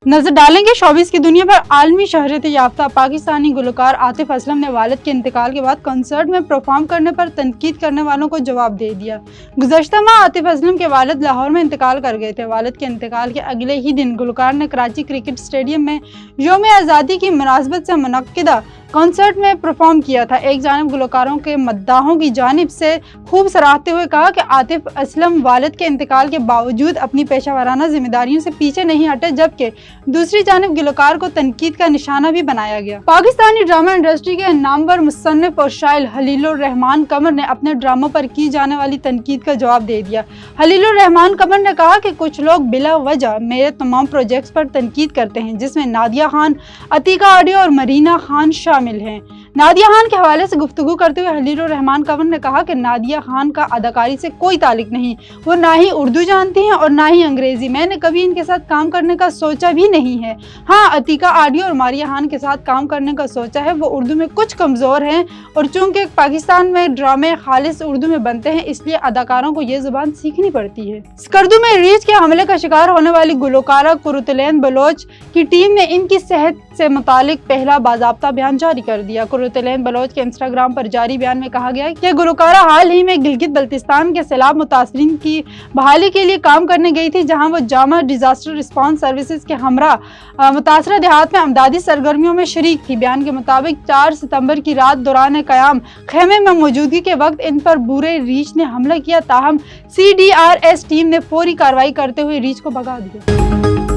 नजर डालेंगे शोबिस की दुनिया पर आलमी शहरत याफ्ता पाकिस्तानी गुलकार आतिफ असलम ने वालिद के इंतकाल के बाद कंसर्ट में परफॉर्म करने पर तनकीद करने वालों को जवाब दे दिया। गुज़श्ता माह आतिफ असलम के वालिद लाहौर में इंतकाल कर गए थे। वालिद के इंतकाल के अगले ही दिन गुलकार ने कराची क्रिकेट स्टेडियम में यौम आज़ादी की मुनासबत से मुनक्किदा कॉन्सर्ट में परफॉर्म किया था। एक जानिब गुलकारों के मद्दाहों की जानिब से खूब सराहते हुए कहा कि आतिफ असलम वालिद के इंतकाल के बावजूद अपनी पेशा वराना जिम्मेदारियों से पीछे नहीं हटे, जबकि दूसरी जानिब गुलकार को तनकीद का निशाना भी बनाया गया। पाकिस्तानी ड्रामा इंडस्ट्री के नामवर मुसन्निफ और शायर हलीलुर रहमान कमर ने अपने ड्रामों पर की जाने वाली तनकीद का जवाब दे दिया। हलीलुर रहमान कमर ने कहा कि कुछ लोग बिला वजह मेरे तमाम प्रोजेक्ट्स पर तनकीद करते हैं, जिसमें नादिया खान, अतीका आडियो और मरीना खान शामिल हैं। नादिया खान के हवाले से गुफ्तगू करते हुए हलीलुर रहमान कमर ने कहा कि नादिया खान का अदाकारी से कोई ताल्लुक नहीं, वो ना ही उर्दू जानती हैं और ना ही अंग्रेजी। मैंने कभी इनके साथ काम करने का सोचा भी नहीं है। हाँ, अतीका आडियो और मारिया खान के साथ काम करने का सोचा है। वो उर्दू में कुछ कमज़ोर हैं और चूंकि पाकिस्तान में ड्रामे खालिस उर्दू में बनते हैं, इसलिए अदाकारों को ये ज़ुबान सीखनी पड़ती है। स्कर्दू में रीछ के हमले का शिकार होने वाली गुलकारा कुरुतलैन बलोच की टीम ने इनकी सेहत से मुतालिक पहला बाज़ाब्ता बयान जारी कर दिया। कुरुतलैन बलोच के इंस्टाग्राम पर जारी बयान में कहा गया कि गुलकारा हाल ही में गिलगित बल्तिस्तान के सैलाब मुतासरीन की बहाली के लिए काम करने गई थी, जहां वो जामा डिजास्टर रिस्पांस सर्विसेज के हमरा मुतासरा देहात में अमदादी सरगर्मियों में शरीक थी। बयान के मुताबिक 4 सितंबर की रात दौरान क़याम खेमे में मौजूदगी के वक्त इन पर बुरे रीछ ने हमला किया, ताहम CDRS टीम ने फौरी कार्रवाई करते हुए रीछ को भगा दिया।